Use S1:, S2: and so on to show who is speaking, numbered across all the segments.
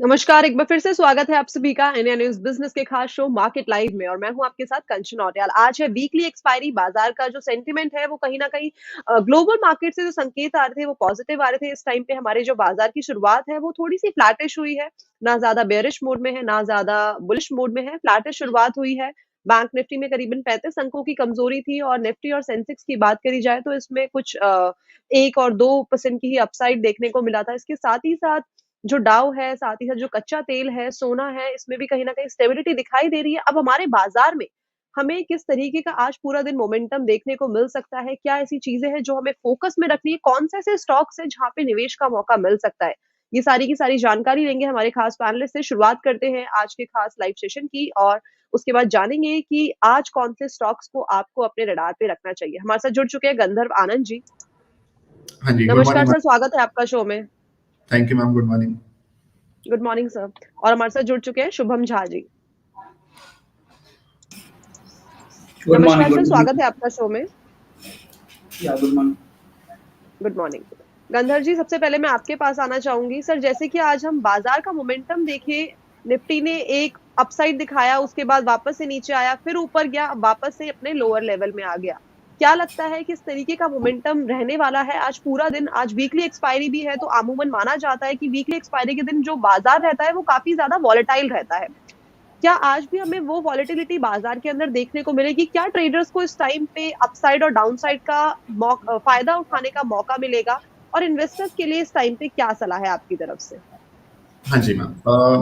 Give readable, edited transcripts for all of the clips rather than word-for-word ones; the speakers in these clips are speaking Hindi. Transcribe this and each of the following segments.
S1: नमस्कार, एक बार फिर से स्वागत है आप सभी का इंडिया न्यूज़ बिज़नेस के खास शो मार्केट लाइव में और मैं हूं आपके साथ कंचन नौटियाल। आज है वीकली एक्सपायरी, बाजार का जो सेंटीमेंट है वो कहीं न कहीं ग्लोबल मार्केट से जो संकेत आ रहे थे वो पॉजिटिव आ रहे थे। इस टाइम पे हमारे जो बाजार की शुरुआत है वो थोड़ी-सी फ्लैटिश हुई है, ना ज़्यादा बेयरिश मोड में है, ना ज़्यादा बुलिश मोड में है, फ्लैटिश शुरुआत हुई है। बैंक निफ्टी में करीबन 35 अंकों की कमजोरी थी और निफ्टी और सेंसेक्स की बात करी जाए तो इसमें कुछ 1 और 2% की ही अपसाइड देखने को मिला था। इसके साथ ही साथ जो डाउ है, साथ ही साथ जो कच्चा तेल है, सोना है, इसमें भी कहीं न कहीं स्टेबिलिटी दिखाई दे रही है। अब हमारे बाज़ार में हमें किस तरीके का आज पूरा दिन मोमेंटम देखने को मिल सकता है? क्या ऐसी चीज़ें हैं जो हमें फ़ोकस में रखनी है? कौन से ऐसे स्टॉक्स हैं जहाँ पे निवेश का मौका मिल सकता है? ये सारी की सारी जानकारी लेंगे हमारे खास पैनलिस्ट से। शुरुआत करते हैं आज के खास लाइव सेशन की और उसके बाद जानेंगे कि आज कौन से स्टॉक्स को आपको अपने रडार पे रखना चाहिए। हमारे साथ जुड़ चुके हैं गंधर्व आनंद जी।
S2: हाँ जी, गुड
S1: नमस्कार
S2: मॉर्निंग
S1: सर,
S2: मैम।
S1: स्वागत है आपका शो में।
S2: Thank you ma'am, good morning.
S1: Good morning sir. और हमारे साथ जुड़ चुके हैं शुभम झा जी।
S3: गुड मॉर्निंग,
S1: नमस्कार
S3: गुड
S1: सर, स्वागत
S3: मॉर्निंग।
S1: है आपका शो में।
S3: या good morning.
S1: Good morning. Gandhar ji, सबसे पहले मैं आपके पास आना चाहूँगी। सर, जैसे कि आज हम बाज़ार का मोमेंटम देखें, निफ्टी ने एक अपसाइड दिखाया, उसके बाद वापस से नीचे आया, फिर ऊपर गया, अब वापस से अपने लोअर लेवल में आ गया। क्या लगता है किस तरीके का मोमेंटम रहने वाला है आज पूरा दिन? आज वीकली एक्सपायरी भी है, तो अमूमन माना जाता है कि वीकली एक्सपायरी के दिन जो बाज़ार रहता है, वो काफ़ी ज़्यादा वॉलेटाइल रहता है। क्या आज भी हमें वो वॉलेटिलिटी बाजार के अंदर देखने को मिलेगी? क्या ट्रेडर्स को इस टाइम पे अपसाइड और डाउनसाइड का फायदा उठाने का मौका मिलेगा? और इन्वेस्टर्स के लिए इस टाइम पे क्या सलाह है आपकी तरफ से?
S2: हाँ जी मैम।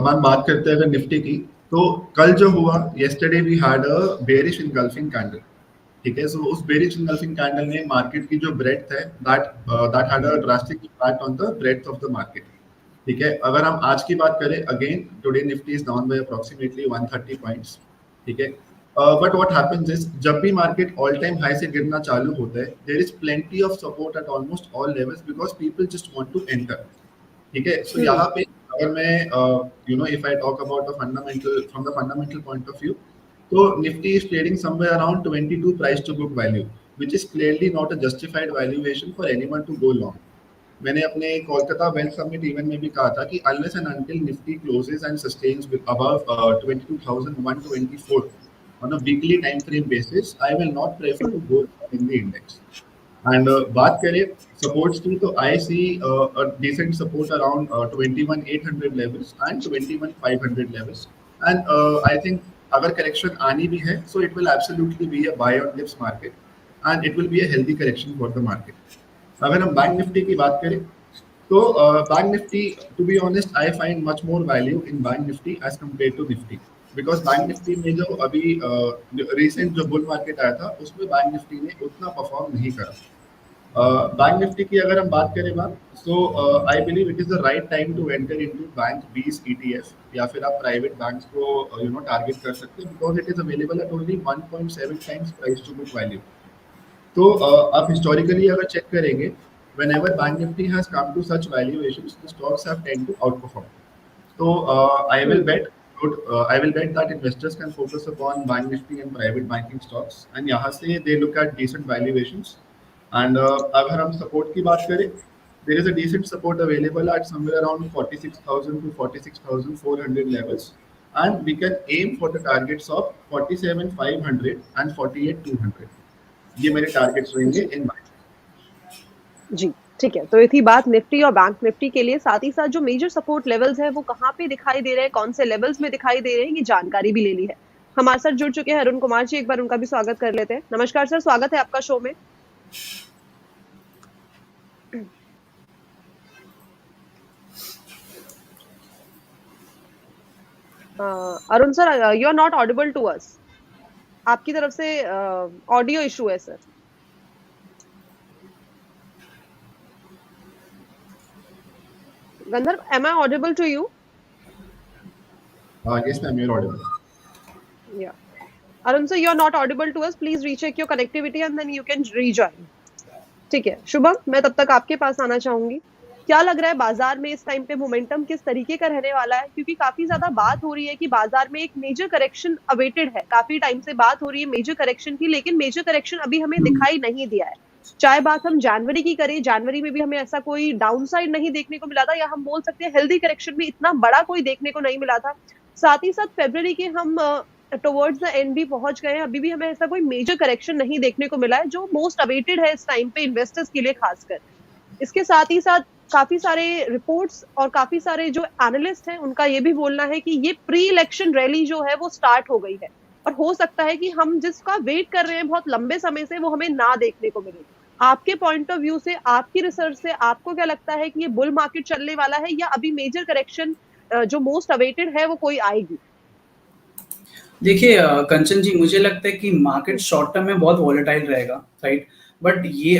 S2: मैम, बात करते हैं अगर निफ्टी की, तो कल जो हुआ, yesterday we had a bearish engulfing candle. ठीक है, सो उस बेयरिश इनगल्फिंग कैंडल ने मार्केट की जो ब्रेड्थ है, that had a drastic impact on the breadth of the market. ठीक है, अगर हम आज की बात करें, again today Nifty is down by approximately 130 points. ठीक है, बट व्हाट हैपेंस इज, जब भी मार्केट ऑल टाइम हाई से गिरना चालू होता है, there is plenty of support at almost all levels because people just want to enter. ठीक है, सो
S1: हुँ,
S2: यहाँ पे अगर मैं if I talk about the fundamental from the fundamental point of view, तो Nifty is trading somewhere around 22 price to book value, which is clearly not a justified valuation for anyone to go long. मैंने अपने कोलकाता वेल्थ समिट इवेंट में भी कहा था कि unless and until Nifty closes and sustains with above 22,124 on a weekly time frame basis, I will not prefer to go in the index. And बात करें सपोर्ट्स की, तो आई सी a decent support around 21,800 levels and 21,500 levels. And I think अगर करेक्शन आनी भी है, so it will absolutely be a buy on dips market, and it will be a healthy correction for the market. अगर हम बैंक निफ्टी की बात करें, तो bank Nifty, to be honest, I find much more value in bank Nifty as compare to Nifty, because bank Nifty में जो अभी रिसेंट जो बुल मार्केट आया था, उसमें बैंक निफ्टी ने उतना परफॉर्म नहीं करा। बैंक निफ्टी की अगर हम बात करें ma'am, so I believe it is the right time to enter into bank BeES ETF, या फिर आप प्राइवेट बैंक्स को टारगेट कर सकते हैं, because it is available at only 1.7 times price to book value. तो आप हिस्टोरिकली अगर चेक करेंगे, whenever Bank Nifty has come to such valuations, the stocks have tend to outperform. So
S1: hmm,
S2: I will bet that investors can focus upon Bank Nifty and private banking stocks, and यहाँ से they look at decent valuations. And अगर हम support की बात करें, there is a decent support available at somewhere around 46,000 to 46,400 levels, and we can aim for the targets of 47,500 and 48,200. ये मेरे टारगेट्स रहेंगे
S1: जी,
S2: इन।
S1: जी, ठीक है। तो ये थी बात निफ्टी और बैंक निफ्टी के लिए, साथ ही साथ जो मेजर सपोर्ट लेवल्स हैं, वो कहाँ पे दिखाई दे रहे हैं, कौन से लेवल्स में दिखाई दे रहे हैं, ये जानकारी भी ले ली है। हमारे साथ जुड़ चुके हैं अरुण कुमार जी, एक बार उनका भी स्वागत कर लेते हैं। नमस्कार सर, स्वागत है आपका शो में। Arun sir, you are not audible to us. आपकी तरफ से ऑडियो इशू है sir. Gandharv, am I audible to you?
S2: Yes ma'am, you're audible.
S1: या Arun sir, you are not audible to us, please recheck your connectivity and then you can rejoin. ठीक है शुभम, मैं तब तक आपके पास आना चाहूंगी। क्या लग रहा है बाजार में इस टाइम पे मोमेंटम किस तरीके का रहने वाला है? क्योंकि काफी ज्यादा बात हो रही है कि बाजार में एक मेजर करेक्शन अवेटेड है, काफी टाइम से बात हो रही है मेजर करेक्शन की, लेकिन मेजर करेक्शन अभी हमें दिखाई नहीं दिया है। चाहे बात हम जनवरी की करें, जनवरी में भी हमें ऐसा कोई डाउनसाइड नहीं देखने को मिला था, या हम बोल सकते हैं हेल्दी करेक्शन भी इतना बड़ा कोई देखने को नहीं मिला था। साथ ही साथ फरवरी के हम टुवर्ड्स द एंड भी पहुंच गए हैं, अभी भी हमें ऐसा कोई मेजर करेक्शन नहीं देखने को मिला है, जो मोस्ट अवेटेड है इस टाइम पे इन्वेस्टर्स के लिए खासकर। इसके साथ ही साथ काफी सारे रिपोर्ट्स और काफी सारे जो एनालिस्ट हैं, उनका ये भी बोलना है कि ये प्री इलेक्शन रैली जो है वो स्टार्ट हो गई है, और हो सकता है कि हम जिसका वेट कर रहे हैं बहुत लंबे समय से, वो हमें ना देखने को मिले। आपके पॉइंट ऑफ व्यू से, आपकी रिसर्च से, आपको क्या लगता है कि ये बुल मार्केट चलने वाला है, या अभी मेजर करेक्शन जो मोस्ट अवेटेड है वो कोई आएगी?
S3: देखिए कंचन जी, मुझे लगता है कि मार्केट शॉर्ट टर्म में बहुत वॉलेटाइल रहेगा, राइट? बट ये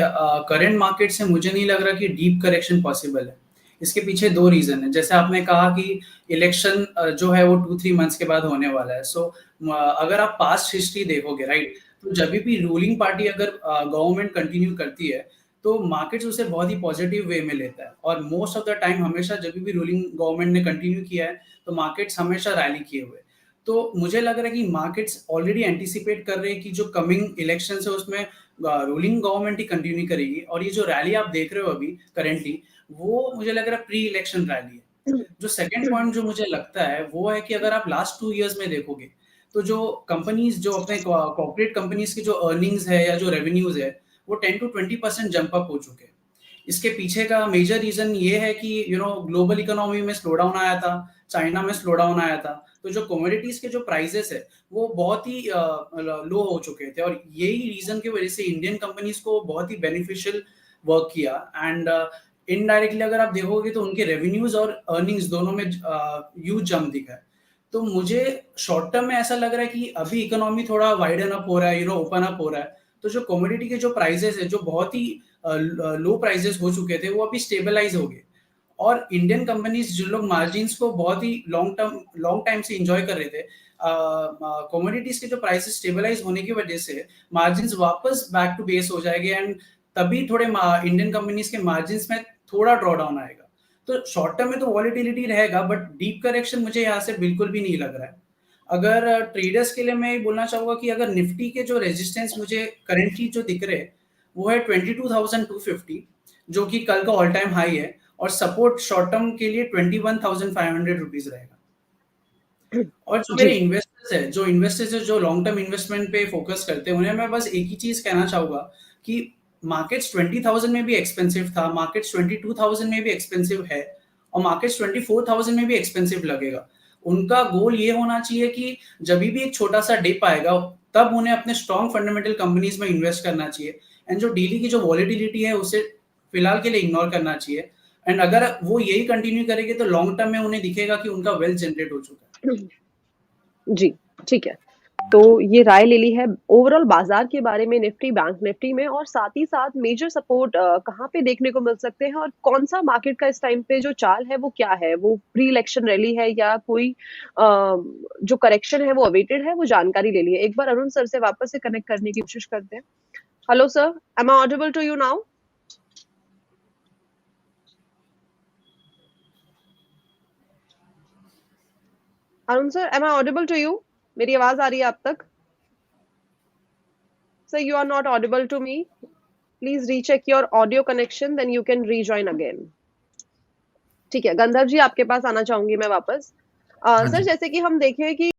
S3: करंट मार्केट से मुझे नहीं लग रहा कि डीप करेक्शन पॉसिबल है। इसके पीछे 2 रीज़न है। जैसे आपने कहा कि इलेक्शन जो है वो 2-3 मंथ्स के बाद होने वाला है। सो अगर आप पास्ट हिस्ट्री देखोगे, राइट? तो जभी भी रूलिंग पार्टी अगर गवर्नमेंट कंटिन्यू करती है, तो मार्केट्स उसे बहुत ही पॉजिटिव वे में लेता है, और मोस्ट ऑफ द टाइम हमेशा जभी भी रूलिंग गवर्नमेंट ने कंटिन्यू किया है, तो मार्केट्स हमेशा रैली किए हुए हैं। तो मुझे लग रहा है कि मार्केट्स ऑलरेडी एंटिसिपेट कर रहे हैं कि जो कमिंग इलेक्शंस है उसमें रूलिंग गवर्नमेंट ही कंटिन्यू करेगी, और ये जो रैली आप देख रहे हो अभी करेंटली, वो मुझे लग रहा है प्री इलेक्शन रैली है। जो सेकंड पॉइंट जो मुझे लगता है वो है कि अगर आप लास्ट 2 इयर्स में देखोगे, तो जो कंपनीज जो अपने कॉर्पोरेट कंपनीज की जो अर्निंग्स है या जो रेवेन्यूज है, वो 10 to 20% जंप अप हो चुके हैं। इसके पीछे का मेजर रीजन ये है कि ग्लोबल इकोनॉमी में स्लो डाउन आया था, चाइना में स्लो डाउन आया था, तो जो कमोडिटीज के जो प्राइसेस है वो बहुत ही लो हो चुके थे, और यही रीजन की वजह से इंडियन कंपनीज को बहुत ही बेनिफिशियल वर्क किया। एंड इनडायरेक्टली अगर आप देखोगे तो उनके रेवेन्यूज और अर्निंग्स दोनों में ह्यूज जंप दिखा है। तो मुझे शॉर्ट टर्म में ऐसा लग रहा है कि अभी इकोनॉमी थोड़ा वाइडन अप हो रहा है, ओपन अप हो रहा है, तो जो कमोडिटी के जो प्राइसेस है जो बहुत ही लो प्राइसेस हो चुके थे, वो अभी स्टेबलाइज हो गए, और इंडियन कंपनीज जो लोग मार्जिन्स को बहुत ही लॉन्ग टाइम से एंजॉय कर रहे थे, कमोडिटीज के जो प्राइसेस स्टेबलाइज होने की वजह से मार्जिन्स वापस बैक टू बेस हो जाएंगे, एंड तभी थोड़े इंडियन कंपनीज के मार्जिन्स में थोड़ा ड्रॉ डाउन आएगा। तो शॉर्ट टर्म में तो वॉलेटिलिटी रहेगा, बट डीप करेक्शन मुझे यहाँ से बिल्कुल भी नहीं लग रहा है। अगर ट्रेडर्स के लिए मैं ये बोलना चाहूंगा कि अगर निफ्टी के जो रेजिस्टेंस मुझे करेंटली जो दिख रहे हैं, वो है 22,250, जो कि कल का ऑल टाइम हाई है, और सपोर्ट शॉर्ट टर्म के लिए 21,500 रुपीज रहेगा। और जो मेरे इन्वेस्टर्स है जो लॉन्ग टर्म इन्वेस्टमेंट पे फोकस करते हैं, उन्हें मैं बस एक ही चीज कहना चाहूंगा कि मार्केट्स 20,000 में भी एक्सपेंसिव था, मार्केट्स 22,000 में भी एक्सपेंसिव है, और मार्केट्स 24,000 में भी एक्सपेंसिव लगेगा। उनका गोल ये होना चाहिए कि जब भी एक छोटा सा डिप आएगा, तब उन्हें अपने स्ट्रॉन्ग फंडामेंटल कंपनीज में इन्वेस्ट करना चाहिए, एंड जो डेली की जो वॉलेटिलिटी है उसे फिलहाल के लिए इग्नोर करना चाहिए। एंड अगर वो यही कंटिन्यू करेंगे तो लॉन्ग टर्म में उन्हें दिखेगा कि उनका वेल्थ जनरेट हो चुका है।
S1: जी, ठीक है। तो ये राय ले ली है ओवरऑल बाजार के बारे में, निफ्टी, बैंक निफ्टी में, और साथ ही साथ मेजर सपोर्ट कहाँ पे देखने को मिल सकते हैं, और कौन सा मार्केट का इस टाइम पे जो चाल है वो क्या है, वो प्री इलेक्शन रैली है या कोई जो करेक्शन है वो अवेटेड है, वो जानकारी ले ली है। एक बार अरुण सर से वापस से कनेक्ट करने की कोशिश करते हैं। Hello sir, am I audible to you now? Arun sir, am I audible to you? मेरी आवाज आ रही है आप तक? Sir, you are not audible to me. Please recheck your audio connection, then you can rejoin again. ठीक है, गंधर्व जी आपके पास आना चाहूंगी मैं वापस।
S2: हाँ
S1: सर
S2: जी।
S1: जैसे कि हम देखें कि